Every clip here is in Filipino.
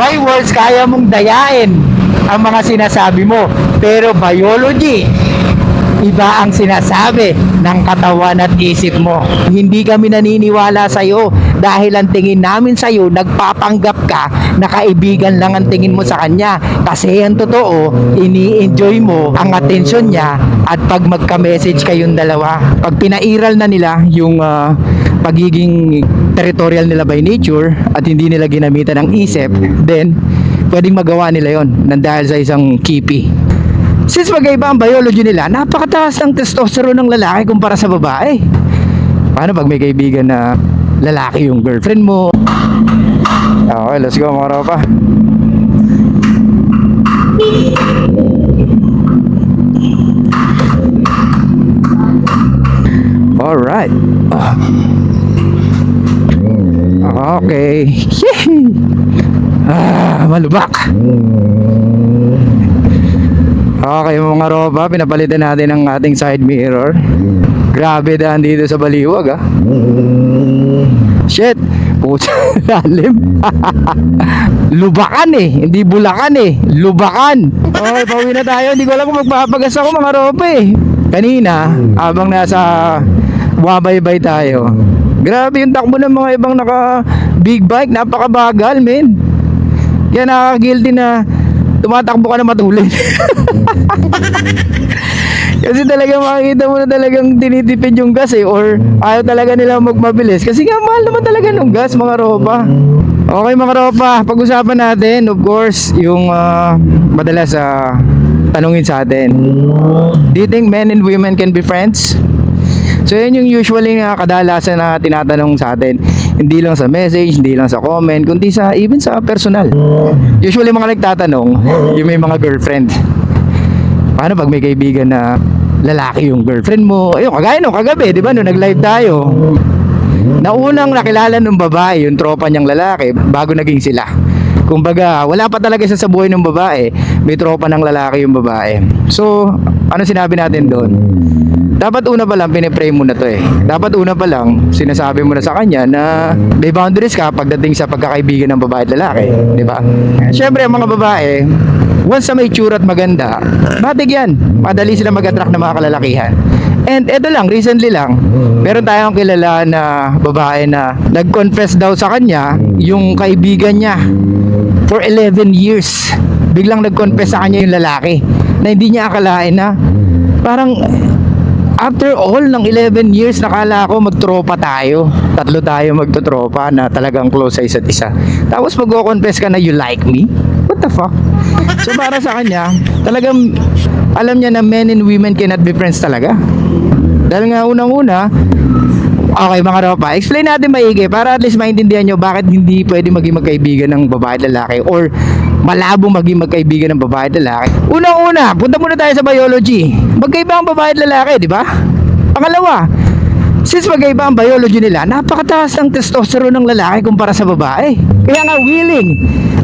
my words, kaya mong dayain ang mga sinasabi mo. Pero biology, iba ang sinasabi ng katawan at isip mo. Hindi kami naniniwala sa'yo dahil ang tingin namin sa'yo, nagpapanggap ka na kaibigan lang ang tingin mo sa kanya. Kasi ang totoo, ini-enjoy mo ang atensyon niya at pag magka-message kayong dalawa. Pag pinairal na nila yung pagiging territorial nila by nature at hindi nila ginamitan ng isip, then pwedeng magawa nila yon nang dahil sa isang kipi. Since magkaiba ang biology nila, napakataas ng testosterone ng lalaki kumpara sa babae. Paano pag may kaibigan na lalaki yung girlfriend mo? Okay, let's go mga ropa. Alright. Okay. Malubak. Okay mga ropa, pinapalitan natin ang ating side mirror. Grabe daan dito sa baliwag Shit, puta lalim. Lubakan hindi bulakan lubakan. Okay, pauwi na tayo. Hindi ko alam kung magpapagas ako mga ropa Kanina, habang nasa wabaybay tayo, grabe yung takbo ng mga ibang naka big bike, napakabagal men. Kaya nakaka-guilty na tumatakbo ka na matulin. Kasi talaga makikita mo na talagang tinitipid yung gas or ayaw talaga nila magmabilis. Kasi nga mahal naman talaga ng gas mga ropa. Okay mga ropa, pag-usapan natin of course yung madalas tanungin sa atin. Do you think men and women can be friends? So yun yung usually kadalasan na tinatanong sa atin. Hindi lang sa message, hindi lang sa comment, kundi sa even sa personal. Usually mga nagtatanong, yung may mga girlfriend. Paano pag may kaibigan na lalaki yung girlfriend mo? Ayun, kagaya nung kagabi, di ba? Nung nag-live tayo, naunang nakilala ng babae, yung tropa niyang lalaki, bago naging sila. Kumbaga, wala pa talaga siya sa buhay ng babae, may tropa ng lalaki yung babae. So, ano sinabi natin doon? Dapat una pa lang pinipray mo na to Dapat una pa lang sinasabi mo na sa kanya na may boundaries ka pagdating sa pagkakaibigan ng babae at lalaki, di ba? Syempre ang mga babae, once na may tsura at maganda, batig yan. Madali sila mag-attract ng mga kalalakihan. And eto lang, recently lang, meron tayong kilala na babae na nag-confess daw sa kanya yung kaibigan niya for 11 years. Biglang nag-confess sa kanya yung lalaki na hindi niya akalain na parang after all ng 11 years, nakala ko magtropa tayo. Tatlo tayo magtotropa na talagang close sa isa't isa. Tapos mag-confess ka na you like me? What the fuck? So para sa kanya, talagang alam niya na men and women cannot be friends talaga. Dahil nga unang-una, okay mga ropa, explain natin maigi para at least maintindihan nyo bakit hindi pwede maging magkaibigan ng babae at lalaki or malabo maging magkaibigan ng babae at lalaki. Unang-una, punta muna tayo sa biology. Magkaiba ang babae at lalaki, di ba? Pangalawa, since magkaiba ang biology nila, napakataas ng testosterone ng lalaki kumpara sa babae. Kaya nga willing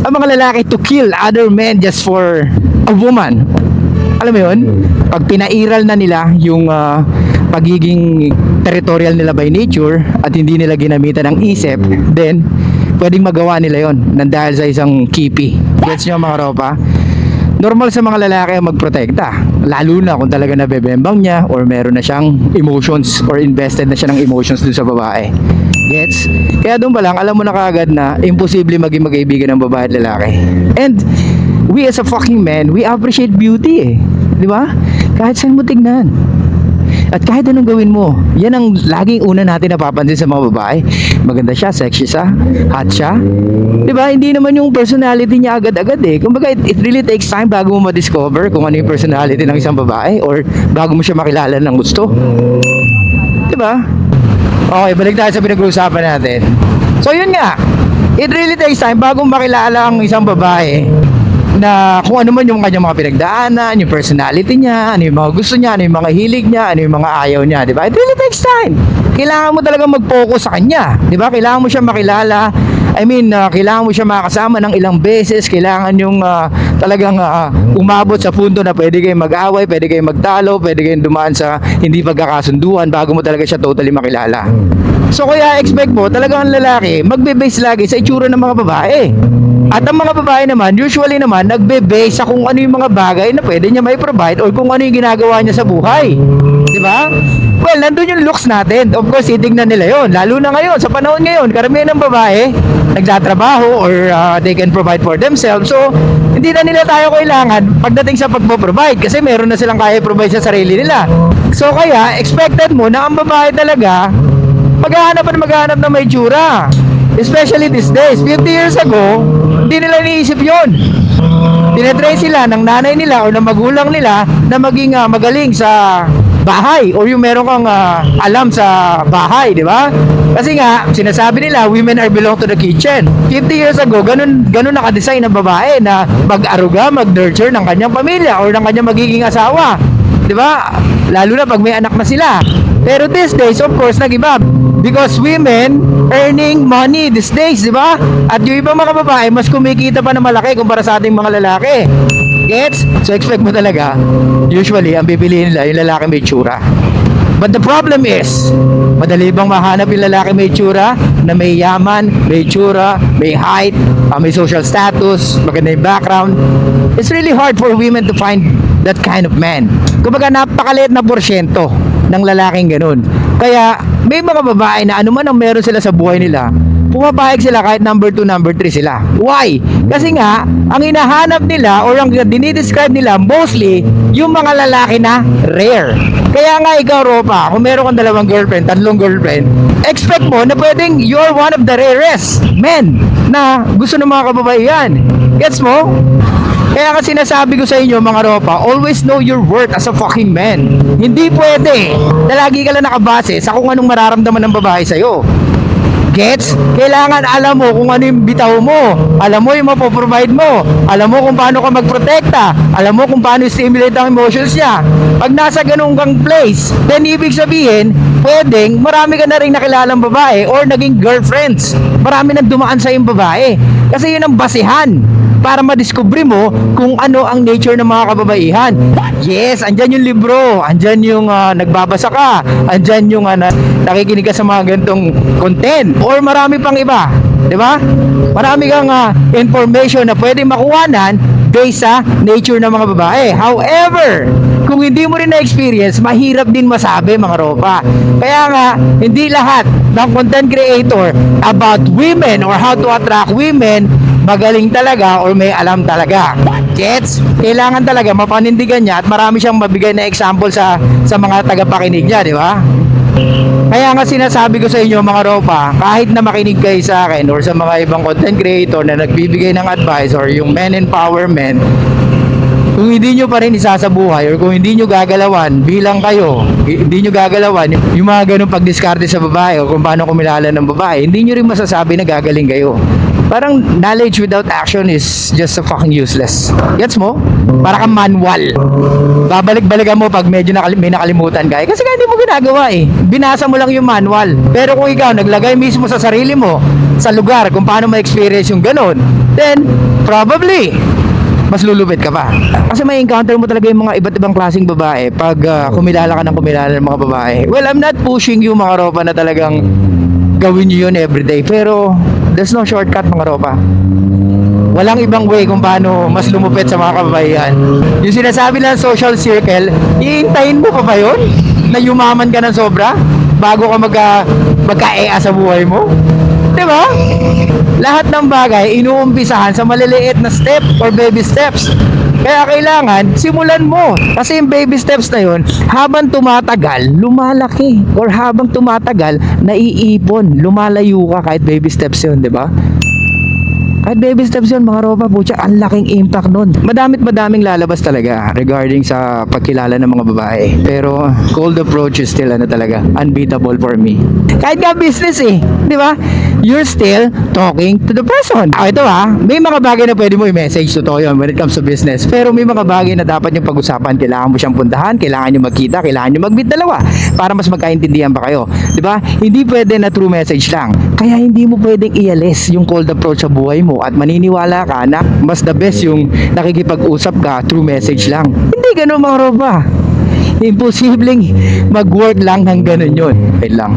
ang mga lalaki to kill other men just for a woman. Alam mo yun? Pag pinairal na nila yung pagiging territorial nila by nature at hindi nila ginamitan ng isip, then pwedeng magawa nila yon nang dahil sa isang kipi. Gets nyo mga ropa? Normal sa mga lalaki ang magprotekta, lalo na kung talaga nabebembang niya or meron na siyang emotions or invested na siya ng emotions dun sa babae. Gets? Kaya doon pa lang alam mo na kaagad na imposible maging magkaibigan ng babae at lalaki. And we as a fucking man, we appreciate beauty di ba? Kahit saan mo tignan at kahit anong gawin mo, yan ang laging una natin napapansin sa mga babae. Maganda siya, sexy siya, hot siya, di ba? Hindi naman yung personality niya agad-agad kumbaga it really takes time bago mo ma-discover kung ano yung personality ng isang babae or bago mo siya makilala ng gusto, di ba? Okay, balik tayo sa pinag-uusapan natin. So yun nga, it really takes time bago makilala ang isang babae na kung ano man yung kanyang mga pinagdaanan, yung personality niya, ano yung mga gusto niya, ano yung mga hilig niya, ano yung mga ayaw niya, di ba? It really takes time. Kailangan mo talaga mag-focus sa kanya, di ba? Kailangan mo siya makilala. Kailangan mo siya makasama ng ilang beses. Kailangan yung talagang umabot sa punto na pwede kayong mag-away, pwede kayong magtalo, pwede kayong dumaan sa hindi pagkakasunduan bago mo talaga siya totally makilala. So kaya expect mo talagang ang lalaki magbe-base lagi sa itsura ng mga babae. At ang mga babae naman, usually naman, nagbe-base sa kung ano yung mga bagay na pwede niya may provide or kung ano yung ginagawa niya sa buhay. Di ba? Well, nandun yung looks natin. Of course, titignan nila yon. Lalo na ngayon, sa panahon ngayon, karamihan ng babae, nagtatrabaho or they can provide for themselves. So, hindi na nila tayo kailangan pagdating sa pagpo-provide kasi meron na silang kaya provide sa sarili nila. So, kaya, expected mo na ang babae talaga, maghahanap na may tsura. Especially these days. 50 years ago, hindi nila iniisip yun. Tinetrain sila ng nanay nila o ng magulang nila na maging magaling sa bahay or yung meron kang alam sa bahay, di ba? Kasi nga, sinasabi nila, women are belong to the kitchen. 50 years ago, ganun nakadesign ng babae na mag-aruga, mag-nurture ng kanyang pamilya or ng kanyang magiging asawa. Di ba? Lalo na pag may anak na sila. Pero these days, of course, nag-iba. Because women earning money these days, di ba? At yung ibang mga babae, mas kumikita pa na malaki kumpara sa ating mga lalaki. Gets? So expect mo talaga, usually, ang bibiliin nila yung lalaki may tsura. But the problem is, madali bang mahanap yung lalaki may tsura, na may yaman, may tsura, may height, may social status, maganda yung background? It's really hard for women to find that kind of man. Kumbaga, napakaliit na porsyento ng lalaking ganun. Kaya, may mga babae na anuman ang meron sila sa buhay nila, pumapayag sila kahit number 2, number 3 sila. Why? Kasi nga, ang hinahanap nila or ang dinidescribe nila mostly yung mga lalaki na rare. Kaya nga ikaw, Ropa, kung meron kang 2 girlfriend, 3 girlfriend, expect mo na pwedeng you're one of the rarest men na gusto ng mga kababaihan. Gets mo? Kaya nga sinasabi ko sa inyo mga Ropa, always know your worth as a fucking man. Hindi pwede na lagi ka lang nakabase sa kung anong mararamdaman ng babae sa'yo. Gets? Kailangan alam mo kung ano yung bitaw mo. Alam mo yung mapoprovide mo. Alam mo kung paano ka magprotekta. Alam mo kung paano stimulate ang emotions niya. Pag nasa ganung kang place, then ibig sabihin, pwedeng marami ka na rin nakilalang babae or naging girlfriends. Marami nang dumaan sa yung babae. Kasi yun ang basihan para madiskubre mo kung ano ang nature ng mga kababaihan. Yes, andyan yung libro, andyan yung nagbabasa ka, andyan yung nakikinig ka sa mga ganitong content, or marami pang iba, di ba? Marami kang information na pwedeng makuhanan based sa nature ng mga babae. However, kung hindi mo rin na-experience, mahirap din masabi mga Ropa. Kaya nga, hindi lahat ng content creator about women or how to attract women magaling talaga or may alam talaga. Gets? Kailangan talaga mapanindigan niya at marami siyang mabigay na example sa mga tagapakinig niya, di ba? Kaya nga sinasabi ko sa inyo mga Ropa, kahit na makinig kayo sa akin or sa mga ibang content creator na nagbibigay ng advice or yung men empowerment, kung hindi nyo pa rin isasabuhay or kung hindi nyo gagalawan bilang kayo, hindi nyo gagalawan yung mga ganun pagdiskarte sa babae o kung paano kumilala ng babae, hindi nyo rin masasabi na gagaling kayo. Parang knowledge without action is just a fucking useless. Gets mo? Para kang manual. Babalik-balikan mo pag medyo may nakalimutan ka. Kasi hindi mo ginagawa eh. Binasa mo lang yung manual. Pero kung ikaw naglagay mismo sa sarili mo, sa lugar, kung paano ma-experience yung ganun, then probably mas lulupit ka pa. Kasi may encounter mo talaga yung mga iba't ibang klaseng babae pag kumilala ka ng kumilala ng mga babae. Well, I'm not pushing you mga Ropa na talagang gawin nyo yun everyday. Pero there's no shortcut mga Ropa. Walang ibang way kung paano mas lumupit sa mga kababaihan. Yung sinasabi ng social circle, iintayin mo pa ba yun? Na yumaman ka ng sobra bago ka magka-ea sa buhay mo? Diba? Lahat ng bagay inuumpisahan sa maliliit na step or baby steps. Kaya kailangan simulan mo. Kasi yung baby steps na yun, habang tumatagal, lumalaki. Or habang tumatagal, naiipon. Lumalayo ka kahit baby steps yun, di ba? Kahit baby steps yun, mga Ropa, putya, ang laking impact nun. Madaming lalabas talaga regarding sa pagkilala ng mga babae. Pero cold approach is still talaga unbeatable for me. Kahit nga business eh, di ba? You're still talking to the person. Ito may mga bagay na pwede mo i-message, totoo yun when it comes to business. Pero may mga bagay na dapat yung pag-usapan. Kailangan mo siyang puntahan, kailangan nyo magkita, kailangan nyo mag-meet dalawa para mas magkaintindihan pa kayo. Di ba? Hindi pwede na true message lang. Kaya hindi mo pwedeng ialis yung cold approach sa buhay mo at maniniwala ka na mas the best yung nakikipag-usap ka through message lang. Hindi ganun mga Ropa. Imposibleng mag-work lang ng ganun yun. Wait lang.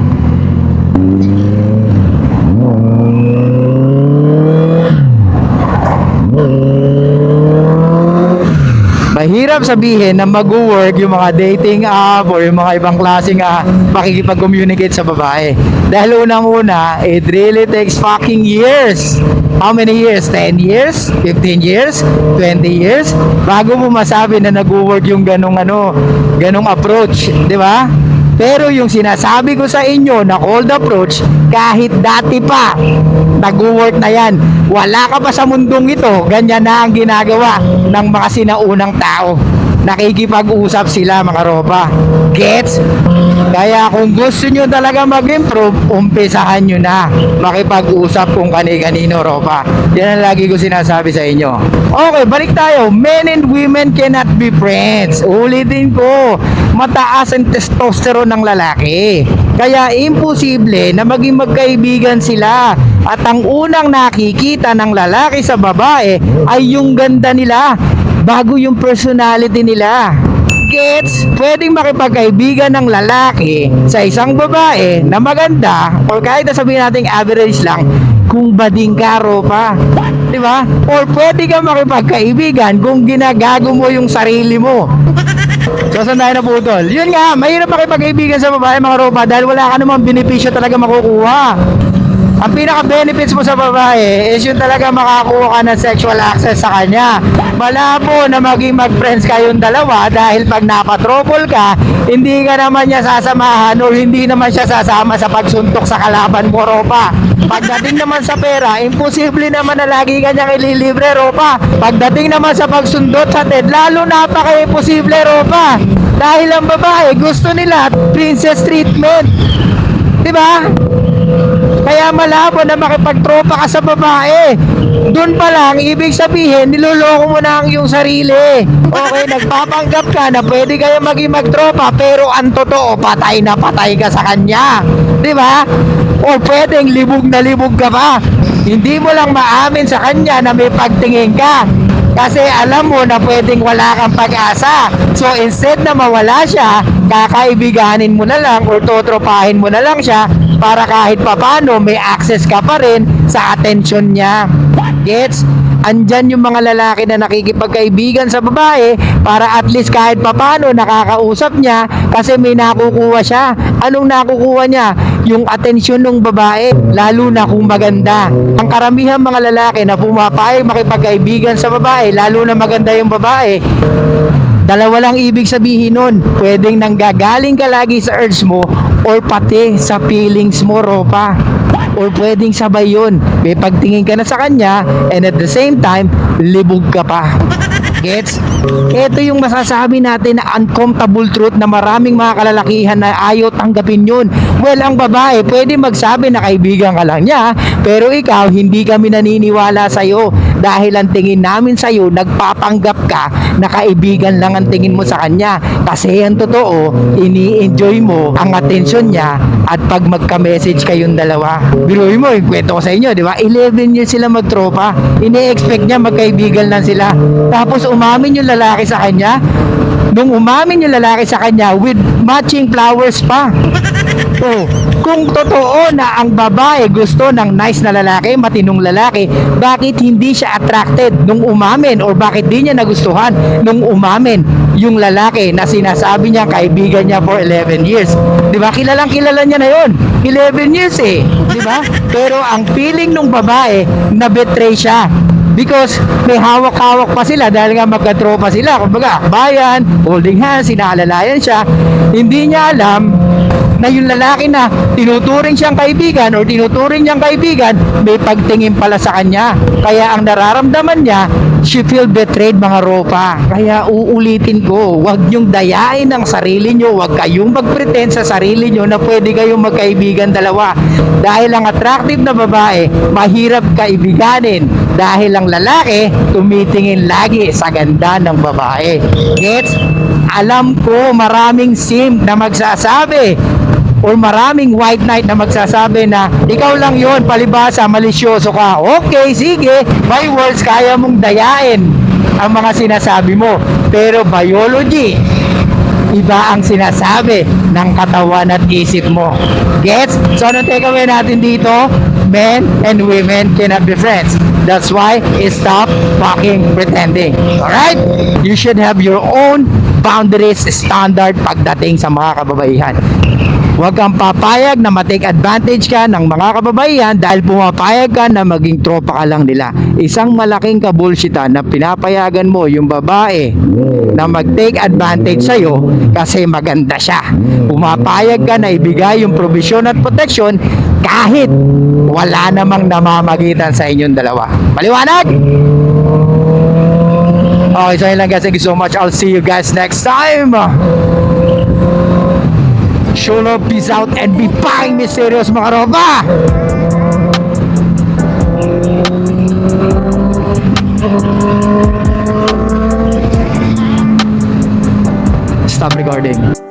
Mahirap sabihin na mag-work yung mga dating app or yung mga ibang klaseng pakikipag-communicate sa babae. Dahil unang-una, it really takes fucking years. How many years? 10 years? 15 years? 20 years? Bago mo masabi na nag-work yung ganong approach. Di ba? Pero yung sinasabi ko sa inyo na cold approach, kahit dati pa, nag-work na yan. Wala ka pa sa mundong ito, ganyan na ang ginagawa ng mga sinaunang tao. Nakikipag-usap sila mga ropa. Gets? Kaya kung gusto nyo talaga mag-improve, umpisahan nyo na makipag-usap kung kani-kanino ropa. Yan ang lagi ko sinasabi sa inyo. Okay, balik tayo. Men and women cannot be friends. Ulitin ko, mataas ang testosterone ng lalaki. Kaya imposible na maging magkaibigan sila. At ang unang nakikita ng lalaki sa babae ay yung ganda nila bago yung personality nila. Gets? Pwedeng makipagkaibigan ng lalaki sa isang babae na maganda or kahit na sabihin natin average lang kung bading karo pa. Di ba? Or pwede ka makipagkaibigan kung ginagago mo yung sarili mo. So, saan tayo naputol? Yun nga, mahirap makipagkaibigan sa babae mga ropa dahil wala ka namang benepisyo talaga makukuha. Ang pinaka-benefits mo sa babae is yung talaga makakuha ka ng sexual access sa kanya. Malabo na maging mag-friends kayong dalawa dahil pag napatrouble ka, hindi ka naman niya sasamahan o hindi naman siya sasama sa pagsuntok sa kalaban mo, ropa. Pagdating naman sa pera, imposible naman na lagi ka niyang ililibre, ropa. Pagdating naman sa pagsundot sa TED, lalo napaka-imposible, ropa. Dahil ang babae, gusto nila princess treatment. Diba? Kaya malabo na makipagtropa ka sa babae. Doon pa lang, ibig sabihin, niloloko mo na ang iyong sarili. Okay, nagpapanggap ka na pwede kayo maging magtropa, pero ang totoo, patay na patay ka sa kanya. Di ba? O pwedeng libog na libog ka pa. Hindi mo lang maamin sa kanya na may pagtingin ka. Kasi alam mo na pwedeng wala kang pag-asa. So instead na mawala siya, kakaibiganin mo na lang or totropahin mo na lang siya para kahit papano may access ka pa rin sa atensyon niya. Gets? Andyan yung mga lalaki na nakikipagkaibigan sa babae para at least kahit papano nakakausap niya kasi may nakukuha siya. Anong nakukuha niya? Yung atensyon ng babae, lalo na kung maganda. Ang karamihan mga lalaki na pumapayag makipagkaibigan sa babae, lalo na maganda yung babae, dalawa lang ibig sabihin nun. Pwedeng nanggagaling ka lagi sa urge mo or pati sa feelings mo, ropa. Or pwedeng sabay yun. May pagtingin ka na sa kanya and at the same time, libog ka pa. Gets? Ito yung masasabi natin na uncomfortable truth na maraming mga kalalakihan na ayaw tanggapin yun. Well, ang babae, pwede magsabi na kaibigan ka lang niya, pero ikaw, hindi kami naniniwala sa'yo. Dahil ang tingin namin sa'yo, nagpapanggap ka na kaibigan lang ang tingin mo sa kanya. Kasi ang totoo, ini-enjoy mo ang atensyon niya at pag magka-message kayong dalawa. Biruin mo, kwento ko sa inyo, di ba? 11 years sila magtropa. Ini-expect niya magkaibigan lang sila. Tapos umamin yung lalaki sa kanya. Nung umamin yung lalaki sa kanya with matching flowers pa. Oh, kung totoo na ang babae gusto ng nice na lalaki, matinong lalaki, bakit hindi siya attracted nung umamin or bakit di niya nagustuhan nung umamin yung lalaki na sinasabi niya kaibigan niya for 11 years? Di ba? Kilalang kilala niya na yon. 11 years eh. Di ba? Pero ang feeling ng babae, na-betray siya. Because may hawak-hawak pa sila dahil nga magkatropa sila. Kumbaga, bayan, holding hands, sinaalalayan siya. Hindi niya alam na yung lalaki na tinuturing siyang kaibigan or tinuturing niyang kaibigan, may pagtingin pala sa kanya. Kaya ang nararamdaman niya, she feel betrayed, mga ropa. Kaya uulitin ko, huwag niyong dayain ang sarili niyo. Huwag kayong magpretend sa sarili niyo na pwede kayong magkaibigan dalawa. Dahil ang attractive na babae, mahirap kaibiganin. Dahil ang lalaki, tumitingin lagi sa ganda ng babae. Gets? Alam ko maraming simp na magsasabi or maraming white knight na magsasabi na ikaw lang yon, palibasa, malisyoso ka. Okay, sige, my words, kaya mong dayain ang mga sinasabi mo. Pero biology, iba ang sinasabi ng katawan at isip mo. Gets? So, anong takeaway natin dito? Men and women cannot be friends. That's why, stop fucking pretending. Alright? You should have your own boundaries, standard pagdating sa mga kababaihan. Huwag kang papayag na matake advantage ka ng mga kababaihan dahil pumapayag ka na maging tropa ka lang nila. Isang malaking kabulsitan na pinapayagan mo yung babae na mag-take advantage sa'yo kasi maganda siya. Pumapayag ka na ibigay yung provision at protection kahit wala namang namamagitan sa inyong dalawa. Maliwanag? Okay, so yun lang guys. Thank you so much. I'll see you guys next time. Show love, peace out, and be fucking mysterious mga ropa! Stop recording.